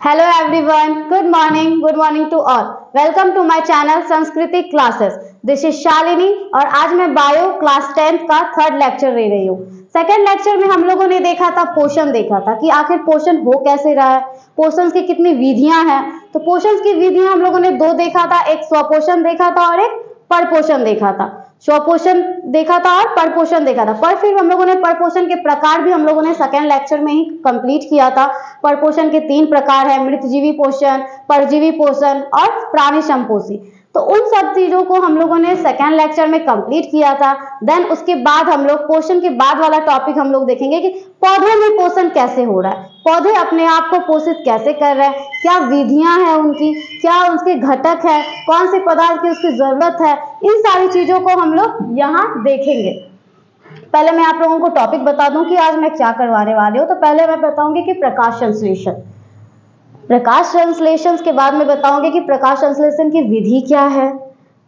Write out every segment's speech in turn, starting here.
Hello everyone, good morning to all. Welcome to my channel संस्कृति classes. This is Shalini और आज मैं bio class 10th का third lecture ले रही हूँ. सेकेंड लेक्चर में हम लोगों ने देखा था पोषण, देखा था कि आखिर पोषण हो कैसे रहा है, पोषण की कितनी विधियां हैं. तो पोषण की विधियां हम लोगों ने दो देखा था, एक स्वपोषण देखा था और एक परपोषण देखा था. स्वपोषण देखा था और परपोषण देखा था. पर फिर हम लोगों ने परपोषण के प्रकार भी हम लोगों ने सेकेंड लेक्चर में ही कंप्लीट किया था. परपोषण के 3 प्रकार है, मृतजीवी पोषण, परजीवी पोषण और प्राणी संपोषी. तो उन सब चीजों को हम लोगों ने सेकेंड लेक्चर में कंप्लीट किया था. देन उसके बाद हम लोग पोषण के बाद वाला टॉपिक हम लोग देखेंगे कि पौधों में पोषण कैसे हो रहा है, पौधे अपने आप को पोषित कैसे कर रहे हैं, क्या विधियां हैं उनकी, क्या उसके घटक है, कौन से पदार्थ की उसकी जरूरत है. इन सारी चीजों को हम लोग यहाँ देखेंगे. पहले मैं आप लोगों को टॉपिक बता दूं कि आज मैं क्या करवाने वाली हूँ. तो पहले मैं बताऊंगी कि प्रकाश संश्लेषण, प्रकाश संश्लेषण के बाद में बताऊंगी कि प्रकाश संश्लेषण की विधि क्या है.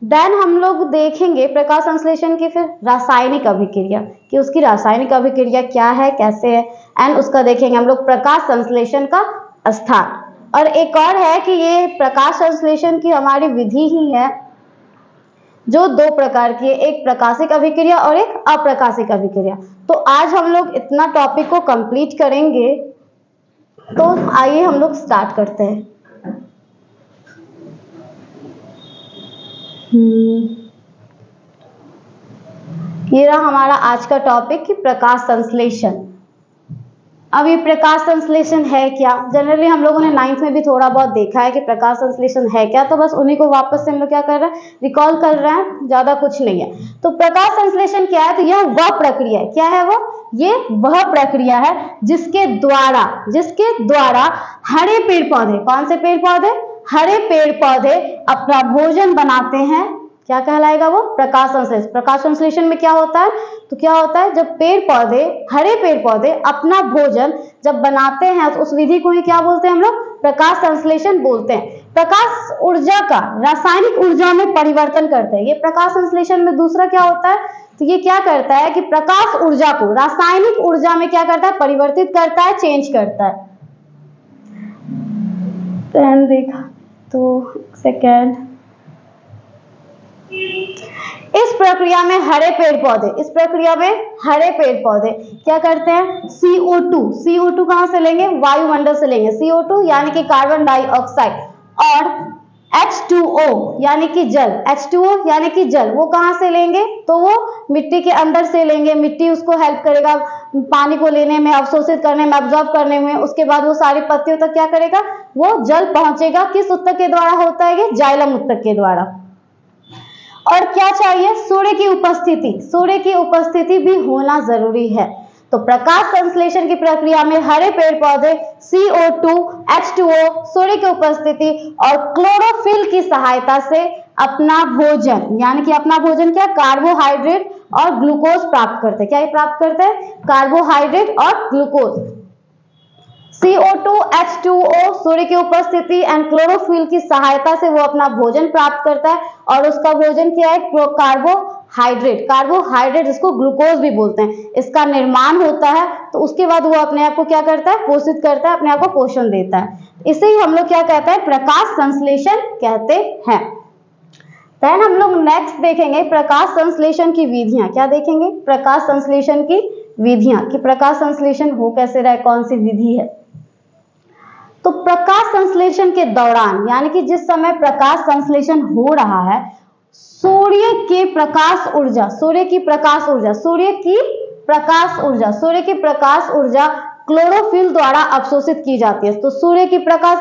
देन हम लोग देखेंगे प्रकाश संश्लेषण की फिर रासायनिक अभिक्रिया, कि उसकी रासायनिक अभिक्रिया क्या है, कैसे है. एंड उसका देखेंगे हम लोग प्रकाश संश्लेषण का स्थान. और एक और है कि ये प्रकाश संश्लेषण की हमारी विधि ही है जो 2 प्रकार की है, एक प्रकाशिक अभिक्रिया और एक अप्रकाशिक अभिक्रिया. तो आज हम लोग इतना टॉपिक को कंप्लीट करेंगे. तो आइए हम लोग स्टार्ट करते हैं. ये रहा हमारा आज का टॉपिक कि प्रकाश संश्लेषण. अब ये प्रकाश संश्लेषण है क्या, जनरली हम लोगों ने 9th में भी थोड़ा बहुत देखा है कि प्रकाश संश्लेषण है क्या. तो बस उन्हीं को वापस से हम लोग क्या कर रहे हैं, रिकॉल कर रहे हैं, ज्यादा कुछ नहीं है. तो प्रकाश संश्लेषण क्या है, तो यह वह प्रक्रिया है. क्या है वो, ये वह प्रक्रिया है जिसके द्वारा हरे पेड़ पौधे, कौन से पेड़ पौधे, हरे पेड़ पौधे अपना भोजन बनाते हैं. क्या कहलाएगा वो, प्रकाश संश्लेषण. प्रकाश संश्लेषण में क्या होता है, तो क्या होता है जब पेड़ पौधे, हरे पेड़ पौधे अपना भोजन जब बनाते हैं तो उस विधि को ही क्या बोलते हैं हम लोग, प्रकाश संश्लेषण बोलते हैं. प्रकाश ऊर्जा का रासायनिक ऊर्जा में परिवर्तन करते हैं. ये प्रकाश संश्लेषण में दूसरा क्या होता है, तो ये क्या करता है कि प्रकाश ऊर्जा को रासायनिक ऊर्जा में क्या करता है, परिवर्तित करता है, चेंज करता है. पेन देखा तो सेकेंड. इस प्रक्रिया में हरे पेड़ पौधे क्या करते हैं, CO2 कहां से लेंगे, वायुमंडल से लेंगे. CO2 यानी कि कार्बन डाइऑक्साइड और H2O यानी कि जल, वो कहां से लेंगे, तो वो मिट्टी के अंदर से लेंगे. मिट्टी उसको हेल्प करेगा पानी को लेने में, अवशोषित करने में, एब्जॉर्ब करने में. उसके बाद वो सारी पत्तियों तक क्या करेगा, वो जल पहुंचेगा. किस ऊतक के द्वारा होता है ये, जाइलम ऊतक के द्वारा. और क्या चाहिए, सूर्य की उपस्थिति भी होना जरूरी है. तो प्रकाश संश्लेषण की प्रक्रिया में हरे पेड़ पौधे CO2, H2O, सूर्य की उपस्थिति और क्लोरोफिल की सहायता से अपना भोजन, यानी कि अपना भोजन क्या, कार्बोहाइड्रेट और ग्लूकोज प्राप्त करते हैं. क्या ये प्राप्त करते हैं, कार्बोहाइड्रेट और ग्लूकोज. CO2, H2O, सूर्य की उपस्थिति एंड क्लोरोफिल की सहायता से वो अपना भोजन प्राप्त करता है. और उसका भोजन क्या है, कार्बोहाइड्रेट इसको ग्लूकोज भी बोलते हैं. इसका निर्माण होता है. तो उसके बाद वो अपने आप को क्या करता है, पोषित करता है, अपने आप को पोषण देता है. इसे ही हम लोग क्या कहते हैं, प्रकाश संश्लेषण कहते हैं. देन हम लोग नेक्स्ट देखेंगे प्रकाश संश्लेषण की विधियां. क्या देखेंगे, प्रकाश संश्लेषण की विधियां, कि प्रकाश संश्लेषण हो कैसे रहा है, कौन सी विधि है. तो प्रकाश संश्लेषण के दौरान, यानी कि जिस समय प्रकाश संश्लेषण हो रहा है, सूर्य की प्रकाश ऊर्जा क्लोरोफिल द्वारा अवशोषित की जाती है. तो सूर्य की प्रकाश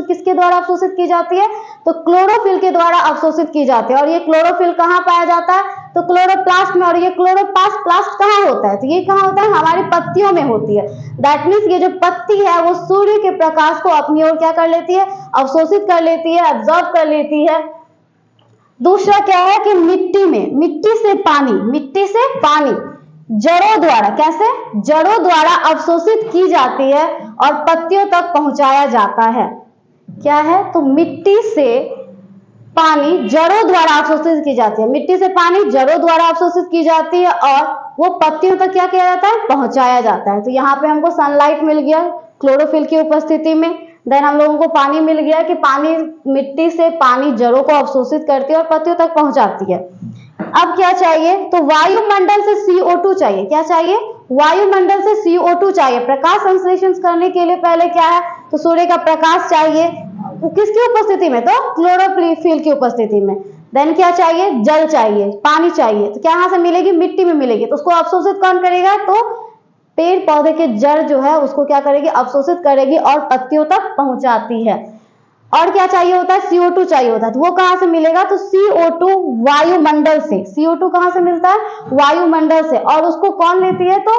किसके द्वारा अवशोषित की जाती है, तो क्लोरोफिल के द्वारा अवशोषित की जाती है. और ये क्लोरोफिल कहाँ पाया जाता है, तो क्लोरोप्लास्ट में. और ये क्लोरोप्लास्ट कहाँ होता है, तो ये कहाँ होता है, हमारी पत्तियों में होती है. दैट मीन्स ये जो पत्ती है वो सूर्य के प्रकाश को अपनी ओर क्या कर लेती है, अवशोषित कर लेती है, एब्जॉर्ब कर लेती है. दूसरा क्या है कि मिट्टी से पानी जड़ों द्वारा, कैसे, जड़ों द्वारा अवशोषित की जाती है और पत्तियों तक पहुंचाया जाता है. क्या है, तो मिट्टी से पानी जड़ों द्वारा अवशोषित की जाती है. मिट्टी से पानी जड़ों द्वारा अवशोषित की जाती है और वो पत्तियों तक क्या किया जाता है, पहुंचाया जाता है. तो यहाँ पे हमको सनलाइट मिल गया क्लोरोफिल की उपस्थिति में. देन हम लोगों को पानी मिल गया कि पानी मिट्टी से पानी जड़ों को अवशोषित करती है और पत्तियों तक पहुंचाती है। अब क्या चाहिए, तो वायुमंडल से CO2 चाहिए। क्या चाहिए, वायुमंडल से CO2 चाहिए। प्रकाश संश्लेषण करने के लिए पहले क्या है, तो सूर्य का प्रकाश चाहिए, किसकी उपस्थिति में, तो क्लोरोफिल की उपस्थिति में। देन क्या चाहिए, जल चाहिए, पानी चाहिए। तो क्या यहाँ से मिलेगी, मिट्टी में मिलेगी। तो उसको अवशोषित कौन करेगा, तो पेड़ पौधे के जड़ जो है उसको क्या करेगी, अवशोषित करेगी और पत्तियों तक पहुंचाती है। और क्या चाहिए होता है, CO2 चाहिए होता है। तो वो कहां से मिलेगा, तो CO2 वायुमंडल से। CO2 कहां से मिलता है, वायुमंडल से। और उसको कौन लेती है, तो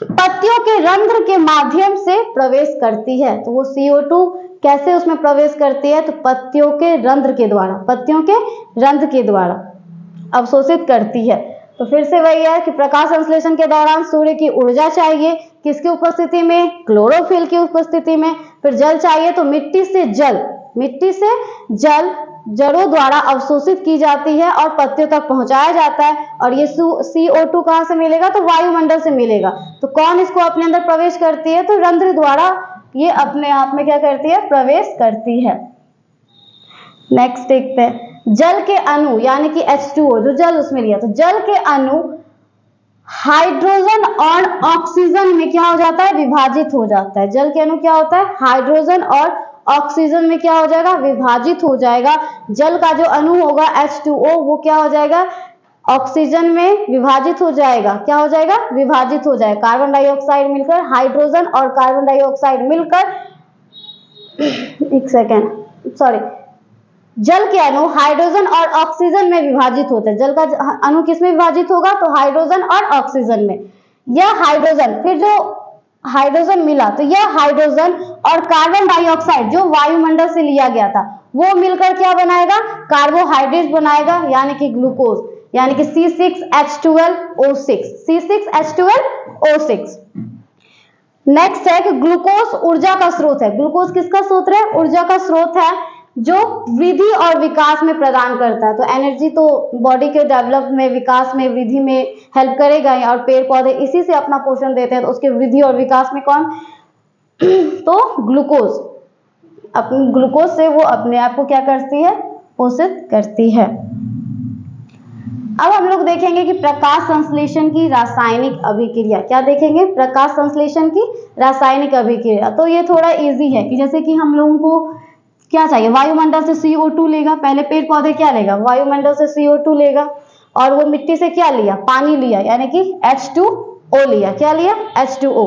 पत्तियों के रंध्र के माध्यम से प्रवेश करती है। तो वो CO2 कैसे उसमें प्रवेश करती है, तो पत्तियों के रंध्र के द्वारा, पत्तियों के रंध्र के द्वारा अवशोषित करती है। तो फिर से वही है कि प्रकाश संश्लेषण के दौरान सूर्य की ऊर्जा चाहिए, किसकी उपस्थिति में, क्लोरोफिल की उपस्थिति में। फिर जल चाहिए, तो मिट्टी से जल जड़ों द्वारा अवशोषित की जाती है और पत्तियों तक पहुंचाया जाता है। और ये CO2 कहां से मिलेगा, तो वायुमंडल से मिलेगा। तो कौन इसको अपने अंदर प्रवेश करती है, तो रंध्र द्वारा ये अपने आप में क्या करती है, प्रवेश करती है। नेक्स्ट देखते हैं, जल के अणु यानी कि H2O, जो जल उसमें लिया, तो जल के अणु हाइड्रोजन और ऑक्सीजन में क्या हो जाता है, विभाजित हो जाता है। जल के अणु क्या होता है, हाइड्रोजन और ऑक्सीजन में क्या हो जाएगा, विभाजित हो जाएगा। जल का जो अणु होगा H2O वो क्या हो जाएगा, ऑक्सीजन में विभाजित हो जाएगा। क्या हो जाएगा, विभाजित हो जाएगा। कार्बन डाइऑक्साइड मिलकर, हाइड्रोजन और कार्बन डाइऑक्साइड मिलकर एक सेकेंड सॉरी, जल के अणु हाइड्रोजन और ऑक्सीजन में विभाजित होते हैं। जल का अणु किस में विभाजित होगा, तो हाइड्रोजन और ऑक्सीजन में। यह हाइड्रोजन, फिर जो हाइड्रोजन मिला, तो यह हाइड्रोजन और कार्बन डाइऑक्साइड जो वायुमंडल से लिया गया था वो मिलकर क्या बनाएगा, कार्बोहाइड्रेट बनाएगा, यानी कि ग्लूकोज, यानी कि C6H12O6, C6H12O6। नेक्स्ट है कि ग्लूकोज ऊर्जा का स्रोत है। ग्लूकोज किसका स्रोत है, ऊर्जा का स्रोत है, जो वृद्धि और विकास में प्रदान करता है। तो एनर्जी तो बॉडी के डेवलप में, विकास में, वृद्धि में हेल्प करेगा। और पेड़ पौधे इसी से अपना पोषण देते हैं। तो उसके वृद्धि और विकास में कौन तो ग्लूकोज, अपने ग्लूकोज से वो अपने आप को क्या करती है, पोषित करती है। अब हम लोग देखेंगे कि प्रकाश संश्लेषण की रासायनिक अभिक्रिया। क्या देखेंगे, प्रकाश संश्लेषण की रासायनिक अभिक्रिया। तो ये थोड़ा इजी है कि जैसे कि हम लोगों को क्या चाहिए, वायुमंडल से CO2 लेगा। पहले पेड़ पौधे क्या लेगा, वायुमंडल से CO2 लेगा। और वो मिट्टी से क्या लिया, पानी लिया, यानी कि H2O लिया। क्या लिया, H2O।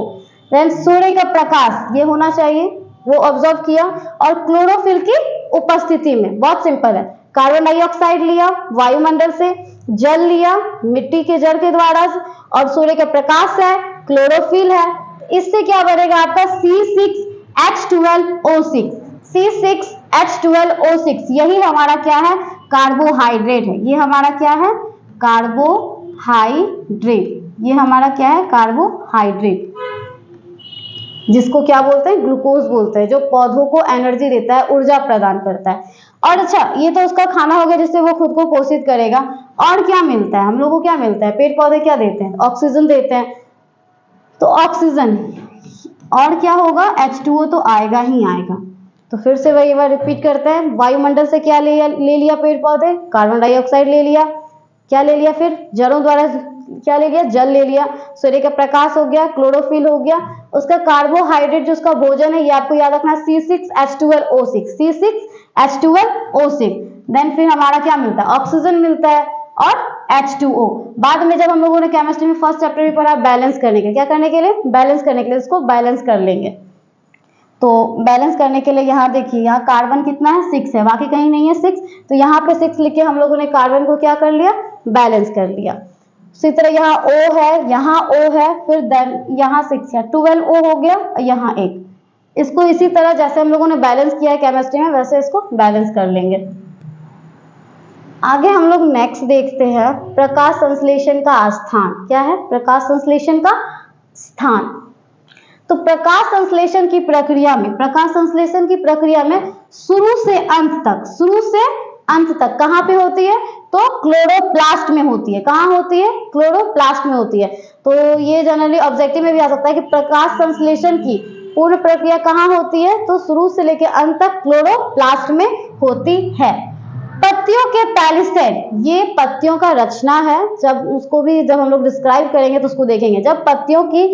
देन सूर्य का प्रकाश ये होना चाहिए, वो ऑब्जर्व किया। और क्लोरोफिल की उपस्थिति में, बहुत सिंपल है, कार्बन डाइऑक्साइड लिया वायुमंडल से, जल लिया मिट्टी के जड़ के द्वारा, और सूर्य का प्रकाश है, क्लोरोफिल है। इससे क्या बनेगा आपका C6H12O6। C6H12O6 यही हमारा क्या है, कार्बोहाइड्रेट है। ये हमारा क्या है, कार्बोहाइड्रेट। ये हमारा क्या है, कार्बोहाइड्रेट, जिसको क्या बोलते हैं, ग्लूकोज बोलते हैं, जो पौधों को एनर्जी देता है, ऊर्जा प्रदान करता है। और अच्छा, ये तो उसका खाना हो गया जिससे वो खुद को पोषित करेगा। और क्या मिलता है, हम लोगों को क्या मिलता है, पेड़ पौधे क्या देते हैं, ऑक्सीजन देते हैं। तो ऑक्सीजन और क्या होगा, H2O तो आएगा ही आएगा। तो फिर से वही बार रिपीट करते हैं, वायुमंडल से क्या ले लिया पेड़ पौधे, कार्बन डाइऑक्साइड ले लिया। क्या ले लिया, फिर जड़ों द्वारा क्या ले लिया, जल ले लिया। सूर्य का प्रकाश हो गया, क्लोरोफिल हो गया। उसका कार्बोहाइड्रेट जो उसका भोजन है, ये आपको याद रखना, C6H12O6, C6H12O6। देन फिर हमारा क्या मिलता है, ऑक्सीजन मिलता है और H2O। बाद में जब हम लोगों ने केमिस्ट्री में फर्स्ट चैप्टर में पढ़ा बैलेंस करने के, क्या करने के लिए, बैलेंस करने के लिए, इसको बैलेंस कर लेंगे। तो बैलेंस करने के लिए यहाँ देखिए, यहाँ कार्बन कितना है, 6 है, बाकी कहीं नहीं है 6। तो यहाँ पे 6 लिख के हम लोगों ने कार्बन को क्या कर लिया, बैलेंस कर लिया। इसी तरह यहाँ O है, यहाँ O है, फिर देन यहाँ 6 है, 12O हो गया, यहाँ 1। इसको इसी तरह जैसे हम लोगों ने बैलेंस किया है केमिस्ट्री में, वैसे इसको बैलेंस कर लेंगे। आगे हम लोग नेक्स्ट देखते हैं प्रकाश संश्लेषण का स्थान। क्या है, प्रकाश संश्लेषण का स्थान। तो प्रकाश संश्लेषण की प्रक्रिया में, प्रकाश संश्लेषण की प्रक्रिया में शुरू से अंत तक कहां पे होती है, तो क्लोरोप्लास्ट में होती है। कहां होती है, क्लोरोप्लास्ट में होती है। तो ये जनरली ऑब्जेक्टिव में भी आ सकता है कि प्रकाश संश्लेषण की पूर्ण प्रक्रिया कहाँ होती है? तो शुरू से लेकर अंत तक क्लोरोप्लास्ट में होती है। पत्तियों के पैलिसेड, ये पत्तियों का रचना है। जब हम लोग डिस्क्राइब करेंगे तो उसको देखेंगे। जब पत्तियों की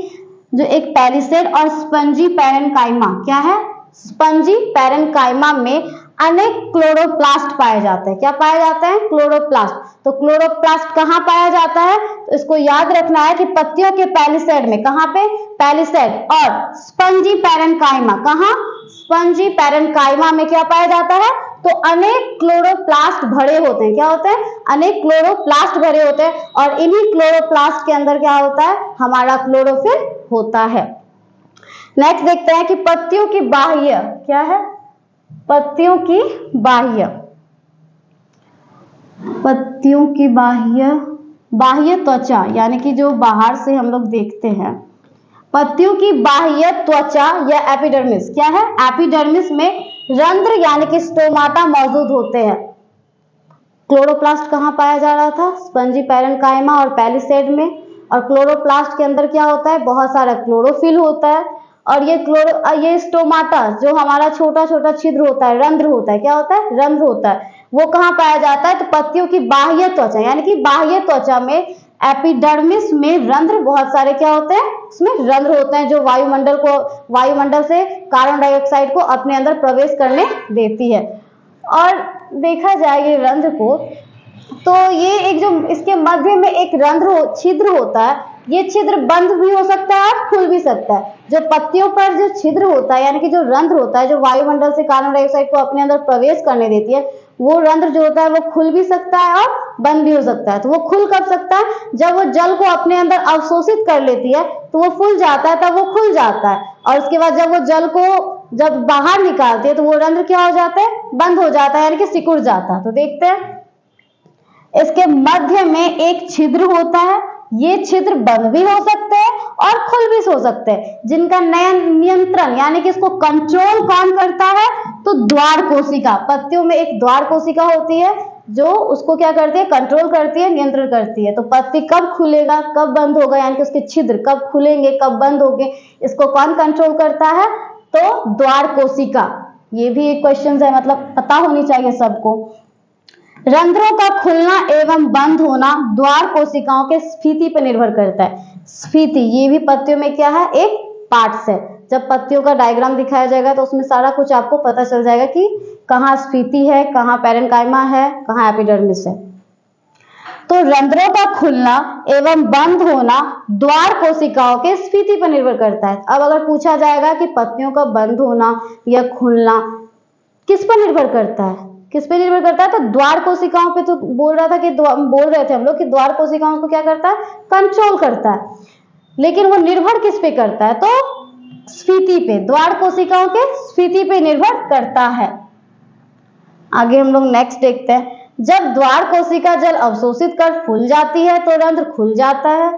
जो एक पैलिसेड और स्पंजी पैरेन्काइमा, क्या है? स्पंजी पैरेन्काइमा में अनेक क्लोरोप्लास्ट पाए जाते हैं। क्या पाए जाते हैं? क्लोरोप्लास्ट। तो क्लोरोप्लास्ट कहाँ पाया जाता है? तो इसको याद रखना है कि पत्तियों के पैलिसेड में, कहाँ पे? पैलिसेड और स्पंजी पैरेन्काइमा, कहाँ? स्पंजी पैरेन्काइमा में क्या पाया जाता है? तो अनेक क्लोरोप्लास्ट भरे होते हैं। क्या होते हैं? अनेक क्लोरोप्लास्ट भरे होते हैं और इन्हीं क्लोरोप्लास्ट के अंदर क्या होता है? हमारा क्लोरोफिल होता है। नेक्स्ट देखते हैं कि पत्तियों की बाह्य, क्या है? पत्तियों की बाह्य, पत्तियों की बाह्य त्वचा, यानी कि जो बाहर से हम लोग देखते हैं, पत्तियों की बाह्य त्वचा या एपिडर्मिस, क्या है? एपिडर्मिस में रंध्र यानी कि स्टोमाटा मौजूद होते हैं। क्लोरोप्लास्ट कहाँ पाया जा रहा था? स्पंजी पैरेन्काइमा और पैलिसेड में। और क्लोरोप्लास्ट के अंदर क्या होता है? बहुत सारा क्लोरोफिल होता है। और ये स्टोमाटा जो हमारा छोटा छोटा छिद्र होता है, रंध्र होता है, क्या होता है? रंध्र होता है। वो कहाँ पाया जाता है? तो पत्तियों की बाह्य त्वचा, यानी कि बाह्य त्वचा में एपिडर्मिस में रंध्र, बहुत सारे क्या होते हैं? उसमें रंध्र होते हैं जो वायुमंडल से कार्बन डाइऑक्साइड को अपने अंदर प्रवेश करने देती है। और देखा जाए ये रंध्र को, तो ये एक जो इसके मध्य में एक छिद्र होता है, ये छिद्र बंद भी हो सकता है और खुल भी सकता है। जो पत्तियों पर जो छिद्र होता है, यानी कि जो रंध्र होता है, जो वायुमंडल से कार्बन डाइऑक्साइड को अपने अंदर प्रवेश करने देती है, वो रंध्र जो होता है वो खुल भी सकता है और बंद भी हो सकता है। तो वो खुल कब सकता है? जब वो जल को अपने अंदर अवशोषित कर लेती है तो वो फूल जाता है, तब वो खुल जाता है। और उसके बाद जब वो जल को बाहर निकालती है तो वो रंध्र क्या हो जाता है? बंद हो जाता है, यानी कि सिकुड़ जाता है। तो देखते हैं, इसके मध्य में एक छिद्र होता है। ये छिद्र बंद भी हो सकते हैं और खुल भी हो सकते हैं, जिनका नियंत्रण यानी कि इसको कंट्रोल कौन करता है? तो द्वार कोशिका। पत्तियों में एक द्वार कोशिका होती है जो उसको क्या करती है? कंट्रोल करती है, नियंत्रण करती है। तो पत्ती कब खुलेगा, कब बंद होगा, यानी कि उसके छिद्र कब खुलेंगे, कब बंद होंगे, इसको कौन कंट्रोल करता है? तो द्वार कोशिका। ये भी एक क्वेश्चन है, मतलब पता होनी चाहिए सबको। रंध्रों का खुलना एवं बंद होना द्वार कोशिकाओं के स्फीति पर निर्भर करता है। स्फीति, ये भी पत्तियों में क्या है? एक पार्ट्स है। जब पत्तियों का डायग्राम दिखाया जाएगा तो उसमें सारा कुछ आपको पता चल जाएगा कि कहाँ स्फीति है, कहाँ पैरेन्काइमा है, कहाँ एपिडर्मिस है। तो रंध्रों का खुलना एवं बंद होना द्वार कोशिकाओं के स्फीति पर निर्भर करता है। अब अगर पूछा जाएगा कि पत्तियों का बंद होना या खुलना किस पर निर्भर करता है, किस पे निर्भर करता है? तो द्वार कोशिकाओं पे। तो बोल रहे थे हम लोग कि द्वार कोशिकाओं को क्या करता है? कंट्रोल करता है। लेकिन वो निर्भर किस पे करता है? तो स्फीति पे, द्वार कोशिकाओं के स्फीति पे निर्भर करता है। आगे हम लोग नेक्स्ट देखते हैं। जब द्वार कोशिका जल अवशोषित कर फूल जाती है तो रंध्र खुल जाता है।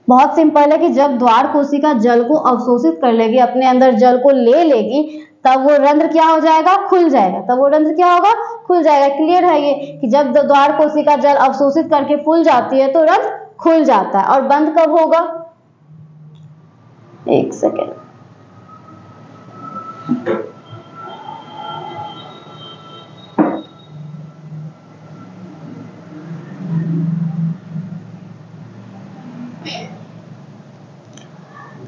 बहुत सिंपल है कि जब द्वार कोशिका जल को अवशोषित कर लेगी, अपने अंदर जल को ले लेगी, तब वो रंध्र क्या हो जाएगा? खुल जाएगा। तब वो रंध्र क्या होगा? खुल जाएगा। क्लियर है ये कि जब द्वार कोशिका जल अवशोषित करके फूल जाती है तो रंध्र खुल जाता है। और बंद कब होगा? एक सेकेंड।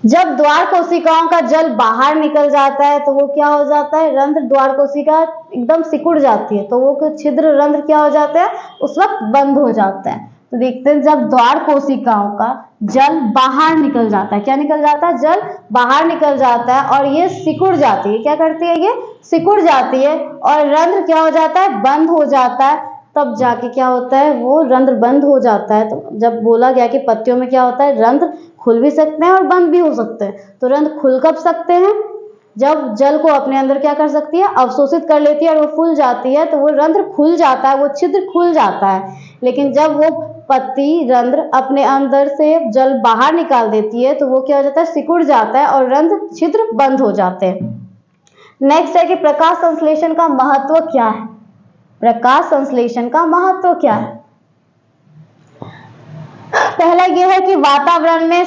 जब द्वार कोशिकाओं का जल बाहर निकल जाता है तो वो क्या हो जाता है? रंध्र, द्वार कोशिका एकदम सिकुड़ जाती है तो वो छिद्र रंध्र क्या हो जाता है? उस वक्त बंद हो जाता है। तो देखते हैं, जब द्वार कोशिकाओं का जल बाहर निकल जाता है, क्या निकल जाता है? जल बाहर निकल जाता है और ये सिकुड़ जाती है। क्या करती है? ये सिकुड़ जाती है और रंध्र क्या हो जाता है? बंद हो जाता है। तब जाके क्या होता है? वो रंध्र बंद हो जाता है। तो जब बोला गया कि पत्तियों में क्या होता है? रंध्र खुल भी सकते हैं और बंद भी हो सकते हैं। तो रंध्र खुल कब सकते हैं? जब जल को अपने अंदर क्या कर सकती है? अवशोषित कर लेती है और वो फूल जाती है तो वो रंध्र खुल जाता है, वो छिद्र खुल जाता है। लेकिन जब वो पत्ती रंध्र अपने अंदर से जल बाहर निकाल देती है तो वो क्या हो जाता है? सिकुड़ जाता है और रंध्र छिद्र बंद हो जाते हैं। नेक्स्ट है कि प्रकाश संश्लेषण का महत्व क्या है? प्रकाश संश्लेषण का महत्व क्या है? पहला यह है कि वातावरण में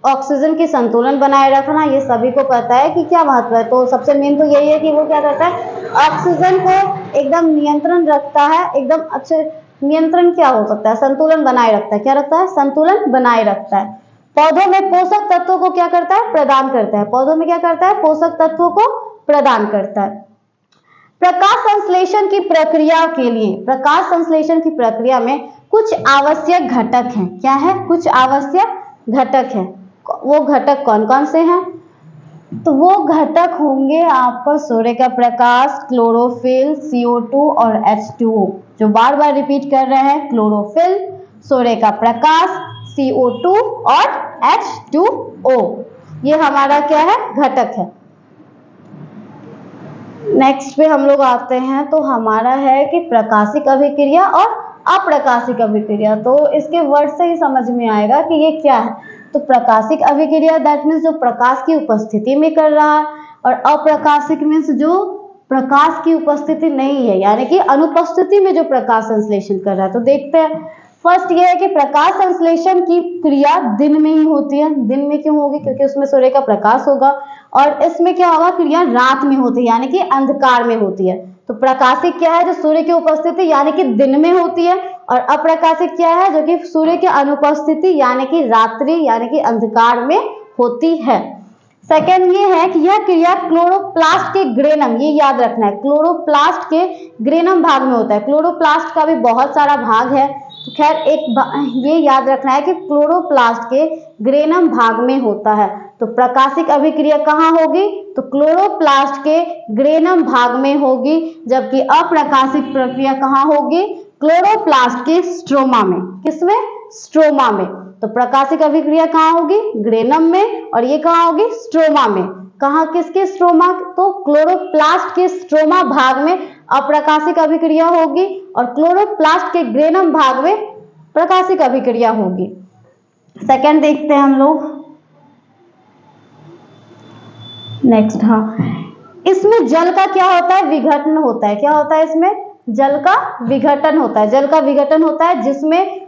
ऑक्सीजन की संतुलन बनाए रखना, ये सभी को पता है कि क्या महत्व है। तो सबसे मेन तो यही है कि वो क्या करता है, ऑक्सीजन को एकदम नियंत्रण रखता है, एकदम अच्छे नियंत्रण क्या हो सकता है, संतुलन बनाए रखता है। क्या रखता है, संतुलन बनाए रखता है। पौधों में पोषक तत्वों को क्या करता है, प्रदान करता है। पौधों में क्या करता है, पोषक तत्वों को प्रदान करता है। प्रकाश संश्लेषण की प्रक्रिया के लिए, प्रकाश संश्लेषण की प्रक्रिया में कुछ आवश्यक घटक हैं। क्या है, कुछ आवश्यक घटक हैं। वो घटक कौन कौन से हैं, तो वो घटक होंगे आपका सूर्य का प्रकाश, क्लोरोफिल, CO2 और H2O। जो बार बार रिपीट कर रहे हैं, क्लोरोफिल, सूर्य का प्रकाश, CO2 और H2O, ये हमारा क्या है, घटक है। नेक्स्ट पे हम लोग आते हैं, तो हमारा है कि प्रकाशिक अभिक्रिया और अप्रकाशिक अभिक्रिया। तो इसके वर्ड से ही समझ में आएगा कि ये क्या है। तो प्रकाशिक अभिक्रिया दैट मीन्स जो प्रकाश की उपस्थिति में कर रहा है, और अप्रकाशिक मीन्स जो प्रकाश की उपस्थिति नहीं है, यानी कि अनुपस्थिति में जो प्रकाश संश्लेषण कर रहा है। तो देखते हैं, फर्स्ट ये है कि प्रकाश संश्लेषण की क्रिया दिन में ही होती है। दिन में क्यों होगी, क्योंकि उसमें सूर्य का प्रकाश होगा। और इसमें क्या होगा, क्रिया रात में होती है, यानी कि अंधकार में होती है। तो प्रकाशिक क्या है, जो सूर्य की उपस्थिति यानी कि दिन में होती है, और अप्रकाशिक क्या है, जो कि सूर्य की अनुपस्थिति यानी कि रात्रि यानी कि अंधकार में होती है। सेकेंड ये है कि यह क्रिया क्लोरोप्लास्ट के ग्रेनम, ये याद रखना है, क्लोरोप्लास्ट के ग्रेनम भाग में होता है। क्लोरोप्लास्ट का भी बहुत सारा भाग है, तो खैर ये याद रखना है कि क्लोरोप्लास्ट के ग्रेनम भाग में होता है। तो प्रकाशिक अभिक्रिया कहाँ होगी, तो क्लोरोप्लास्ट के ग्रेनम भाग में होगी, जबकि अप्रकाशिक प्रक्रिया कहाँ होगी, क्लोरोप्लास्ट के स्ट्रोमा में। किसमें, स्ट्रोमा में। तो प्रकाशिक अभिक्रिया कहाँ होगी, ग्रेनम में, और ये कहाँ होगी, स्ट्रोमा में। कहाँ, किसके स्ट्रोमा, तो क्लोरोप्लास्ट के स्ट्रोमा भाग में अप्रकाशिक अभिक्रिया होगी, और क्लोरोप्लास्ट के ग्रेनम भाग में प्रकाशिक अभिक्रिया होगी। सेकंड देखते हैं हम लोग, नेक्स्ट। हाँ, इसमें जल का क्या होता है, विघटन होता है। क्या होता है, इसमें जल का विघटन होता है। जल का विघटन होता है जिसमें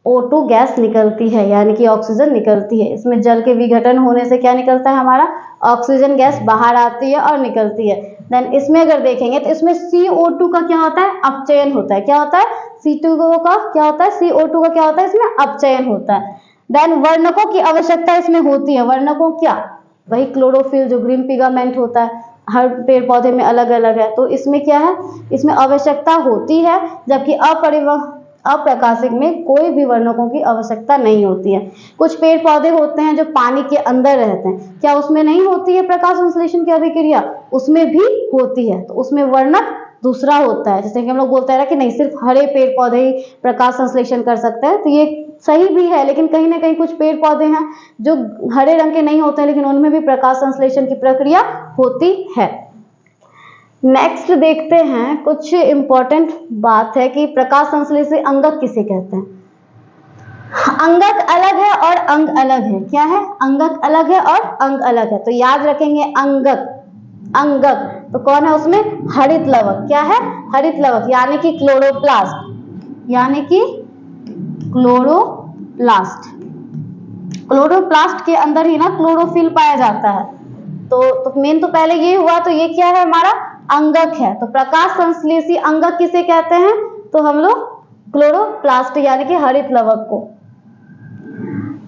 O2 गैस निकलती है, यानी कि ऑक्सीजन निकलती है। इसमें जल के विघटन होने से क्या निकलता है, हमारा ऑक्सीजन गैस बाहर आती है और निकलती है। देन इसमें अगर देखेंगे तो इसमें CO2 का क्या होता है, अपचयन होता है। क्या होता है, C2 का क्या होता है, CO2 का क्या होता है, इसमें अपचयन होता है। देन वर्णकों की आवश्यकता इसमें होती है। वर्णकों क्या, वही क्लोरोफिल, जो ग्रीन पिगामेंट होता है, हर पेड़ पौधे में अलग अलग है। तो इसमें क्या है, इसमें आवश्यकता होती है, जबकि अप्रकाशिक में कोई भी वर्णकों की आवश्यकता नहीं होती है। कुछ पेड़ पौधे होते हैं जो पानी के अंदर रहते हैं, क्या उसमें नहीं होती है प्रकाश संश्लेषण की अभिक्रिया, उसमें भी होती है। तो उसमें वर्णक दूसरा होता है। जैसे कि हम लोग बोलते हैं कि नहीं, सिर्फ हरे पेड़ पौधे ही प्रकाश संश्लेषण कर सकते हैं, तो ये सही भी है, लेकिन कहीं ना कहीं कुछ पेड़ पौधे हैं जो हरे रंग के नहीं होते हैं, लेकिन उनमें भी प्रकाश संश्लेषण की प्रक्रिया होती है। नेक्स्ट देखते हैं, कुछ इंपॉर्टेंट बात है कि प्रकाश संश्लेषी अंगक किसे कहते हैं। अंगक अलग है और अंग अलग है। क्या है, अंगक अलग है और अंग अलग है। तो याद रखेंगे, अंगक, अंगक तो कौन है उसमें, हरित लवक। क्या है, हरित लवक, यानी कि क्लोरोप्लास्ट, यानी कि क्लोरोप्लास्ट। क्लोरोप्लास्ट के अंदर ही ना क्लोरोफिल पाया जाता है। तो मेन तो पहले ये हुआ, तो ये क्या है, हमारा अंगक है। तो प्रकाश संश्लेषी अंगक किसे कहते हैं, तो हम लोग क्लोरोप्लास्ट यानी कि हरित लवक को।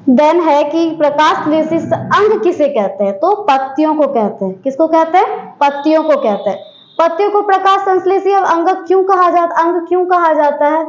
देन है कि प्रकाश संश्लेषी अंग किसे कहते हैं, तो पत्तियों को कहते हैं। किसको कहते हैं, पत्तियों को कहते हैं। पत्तियों को प्रकाश संश्लेषी अंगक क्यों कहा जाता, अंग क्यों कहा जाता है,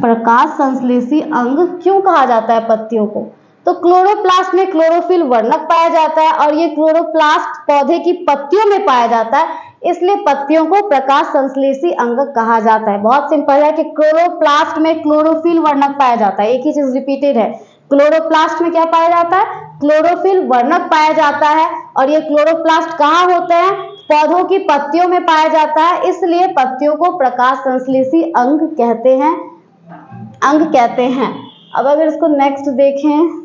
प्रकाश संश्लेषी अंग क्यों कहा जाता है पत्तियों को, तो क्लोरोप्लास्ट में क्लोरोफिल वर्णक पाया जाता है, और ये क्लोरोप्लास्ट पौधे की पत्तियों में पाया जाता है, इसलिए पत्तियों को प्रकाश संश्लेषी अंगक कहा जाता है। बहुत सिंपल है कि क्लोरोप्लास्ट में क्लोरोफिल वर्णक पाया जाता है। एक ही चीज रिपीटेड है, क्लोरोप्लास्ट में क्या पाया जाता है, क्लोरोफिल वर्णक पाया जाता है, और ये क्लोरोप्लास्ट कहाँ होते हैं, पौधों की पत्तियों में पाया जाता है, इसलिए पत्तियों को प्रकाश संश्लेषी अंग कहते हैं, अंग कहते हैं। अब अगर इसको नेक्स्ट देखें,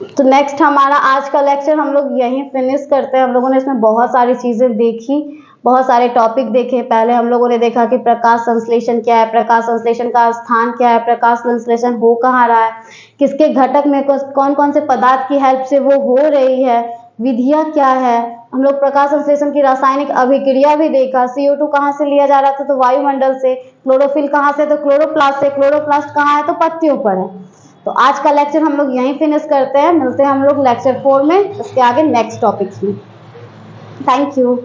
तो नेक्स्ट हमारा आज का लेक्चर हम लोग यहीं फिनिश करते हैं। हम लोगों ने इसमें बहुत सारी चीजें देखी, बहुत सारे टॉपिक देखे। पहले हम लोगों ने देखा कि प्रकाश संश्लेषण क्या है, प्रकाश संश्लेषण का स्थान क्या है, प्रकाश संश्लेषण हो कहाँ रहा है, किसके घटक में कौन कौन से पदार्थ की हेल्प से वो हो रही है, विधियां क्या है। हम लोग प्रकाश संश्लेषण की रासायनिक अभिक्रिया भी देखा। CO2 कहाँ से लिया जा रहा था, तो वायुमंडल से। क्लोरोफिल कहाँ से, तो क्लोरोप्लास्ट से। क्लोरोप्लास्ट कहाँ है, तो पत्तियों पर है। तो आज का लेक्चर हम लोग यहीं फिनिश करते हैं। मिलते हैं हम लोग लेक्चर 4 में, इसके आगे नेक्स्ट टॉपिक्स में। Thank you.